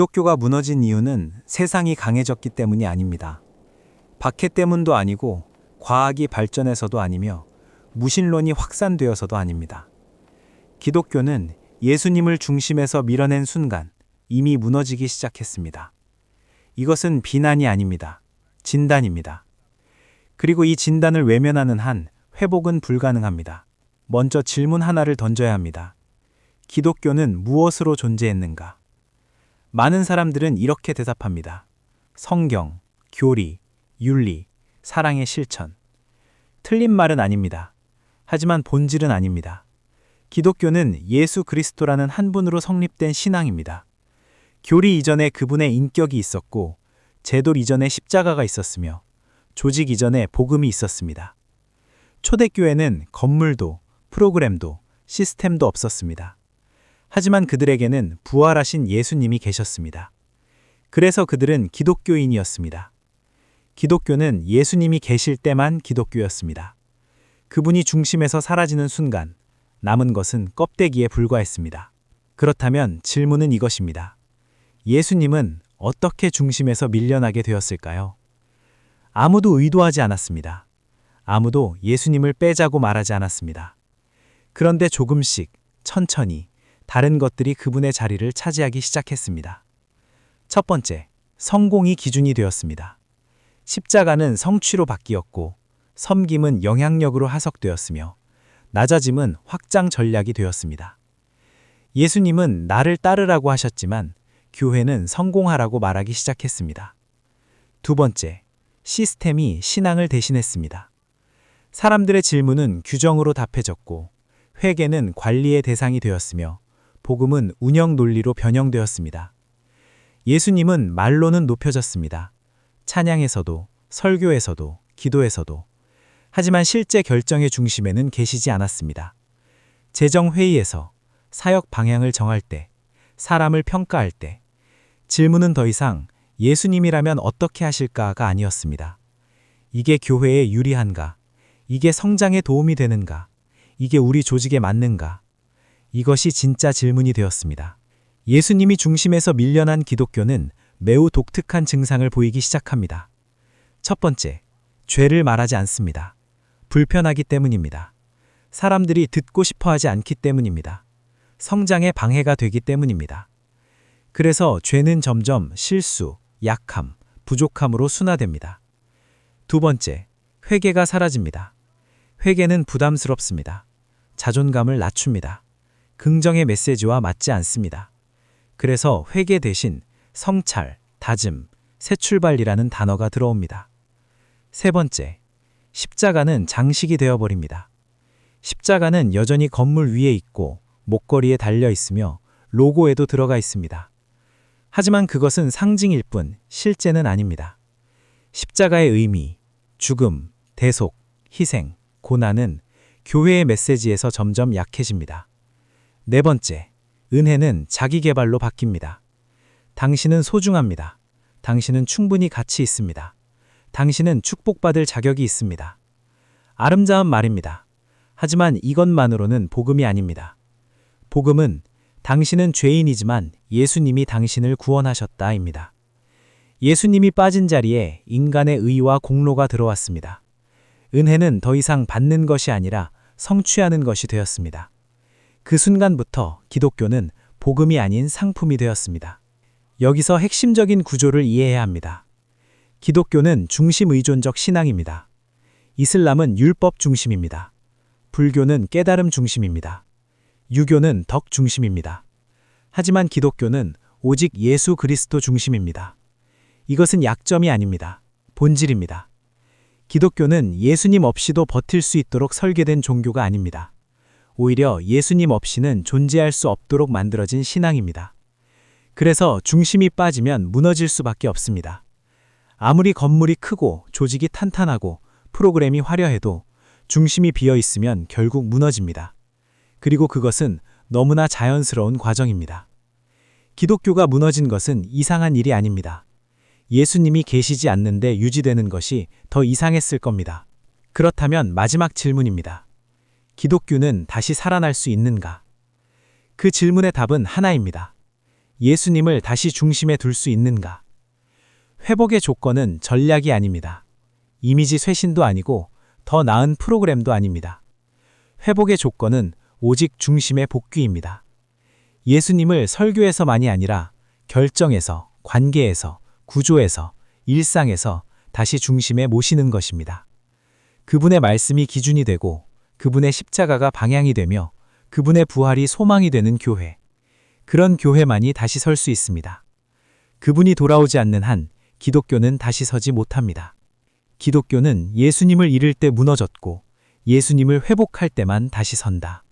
기독교가 무너진 이유는 세상이 강해졌기 때문이 아닙니다. 박해 때문도 아니고 과학이 발전해서도 아니며 무신론이 확산되어서도 아닙니다. 기독교는 예수님을 중심에서 밀어낸 순간 이미 무너지기 시작했습니다. 이것은 비난이 아닙니다. 진단입니다. 그리고 이 진단을 외면하는 한 회복은 불가능합니다. 먼저 질문 하나를 던져야 합니다. 기독교는 무엇으로 존재했는가? 많은 사람들은 이렇게 대답합니다. 성경, 교리, 윤리, 사랑의 실천. 틀린 말은 아닙니다. 하지만 본질은 아닙니다. 기독교는 예수 그리스도라는 한 분으로 성립된 신앙입니다. 교리 이전에 그분의 인격이 있었고, 제도 이전에 십자가가 있었으며, 조직 이전에 복음이 있었습니다. 초대교회는 건물도, 프로그램도, 시스템도 없었습니다. 하지만 그들에게는 부활하신 예수님이 계셨습니다. 그래서 그들은 기독교인이었습니다. 기독교는 예수님이 계실 때만 기독교였습니다. 그분이 중심에서 사라지는 순간 남은 것은 껍데기에 불과했습니다. 그렇다면 질문은 이것입니다. 예수님은 어떻게 중심에서 밀려나게 되었을까요? 아무도 의도하지 않았습니다. 아무도 예수님을 빼자고 말하지 않았습니다. 그런데 조금씩, 천천히 다른 것들이 그분의 자리를 차지하기 시작했습니다. 첫 번째, 성공이 기준이 되었습니다. 십자가는 성취로 바뀌었고, 섬김은 영향력으로 하석되었으며, 낮아짐은 확장 전략이 되었습니다. 예수님은 나를 따르라고 하셨지만, 교회는 성공하라고 말하기 시작했습니다. 두 번째, 시스템이 신앙을 대신했습니다. 사람들의 질문은 규정으로 답해졌고, 회개는 관리의 대상이 되었으며, 복음은 운영 논리로 변형되었습니다. 예수님은 말로는 높여졌습니다. 찬양에서도, 설교에서도, 기도에서도. 하지만 실제 결정의 중심에는 계시지 않았습니다. 재정회의에서, 사역 방향을 정할 때, 사람을 평가할 때, 질문은 더 이상 예수님이라면 어떻게 하실까가 아니었습니다. 이게 교회에 유리한가? 이게 성장에 도움이 되는가? 이게 우리 조직에 맞는가? 이것이 진짜 질문이 되었습니다. 예수님이 중심에서 밀려난 기독교는 매우 독특한 증상을 보이기 시작합니다. 첫 번째, 죄를 말하지 않습니다. 불편하기 때문입니다. 사람들이 듣고 싶어 하지 않기 때문입니다. 성장에 방해가 되기 때문입니다. 그래서 죄는 점점 실수, 약함, 부족함으로 순화됩니다. 두 번째, 회개가 사라집니다. 회개는 부담스럽습니다. 자존감을 낮춥니다. 긍정의 메시지와 맞지 않습니다. 그래서 회개 대신 성찰, 다짐, 새 출발이라는 단어가 들어옵니다. 세 번째, 십자가는 장식이 되어버립니다. 십자가는 여전히 건물 위에 있고 목걸이에 달려 있으며 로고에도 들어가 있습니다. 하지만 그것은 상징일 뿐 실제는 아닙니다. 십자가의 의미, 죽음, 대속, 희생, 고난은 교회의 메시지에서 점점 약해집니다. 네 번째, 은혜는 자기 개발로 바뀝니다. 당신은 소중합니다. 당신은 충분히 가치 있습니다. 당신은 축복받을 자격이 있습니다. 아름다운 말입니다. 하지만 이것만으로는 복음이 아닙니다. 복음은 당신은 죄인이지만 예수님이 당신을 구원하셨다입니다. 예수님이 빠진 자리에 인간의 의와 공로가 들어왔습니다. 은혜는 더 이상 받는 것이 아니라 성취하는 것이 되었습니다. 그 순간부터 기독교는 복음이 아닌 상품이 되었습니다. 여기서 핵심적인 구조를 이해해야 합니다. 기독교는 중심 의존적 신앙입니다. 이슬람은 율법 중심입니다. 불교는 깨달음 중심입니다. 유교는 덕 중심입니다. 하지만 기독교는 오직 예수 그리스도 중심입니다. 이것은 약점이 아닙니다. 본질입니다. 기독교는 예수님 없이도 버틸 수 있도록 설계된 종교가 아닙니다. 오히려 예수님 없이는 존재할 수 없도록 만들어진 신앙입니다. 그래서 중심이 빠지면 무너질 수밖에 없습니다. 아무리 건물이 크고 조직이 탄탄하고 프로그램이 화려해도 중심이 비어 있으면 결국 무너집니다. 그리고 그것은 너무나 자연스러운 과정입니다. 기독교가 무너진 것은 이상한 일이 아닙니다. 예수님이 계시지 않는데 유지되는 것이 더 이상했을 겁니다. 그렇다면 마지막 질문입니다. 기독교는 다시 살아날 수 있는가? 그 질문의 답은 하나입니다. 예수님을 다시 중심에 둘 수 있는가? 회복의 조건은 전략이 아닙니다. 이미지 쇄신도 아니고 더 나은 프로그램도 아닙니다. 회복의 조건은 오직 중심의 복귀입니다. 예수님을 설교에서만이 아니라 결정에서, 관계에서, 구조에서, 일상에서 다시 중심에 모시는 것입니다. 그분의 말씀이 기준이 되고 그분의 십자가가 방향이 되며 그분의 부활이 소망이 되는 교회. 그런 교회만이 다시 설 수 있습니다. 그분이 돌아오지 않는 한 기독교는 다시 서지 못합니다. 기독교는 예수님을 잃을 때 무너졌고 예수님을 회복할 때만 다시 선다.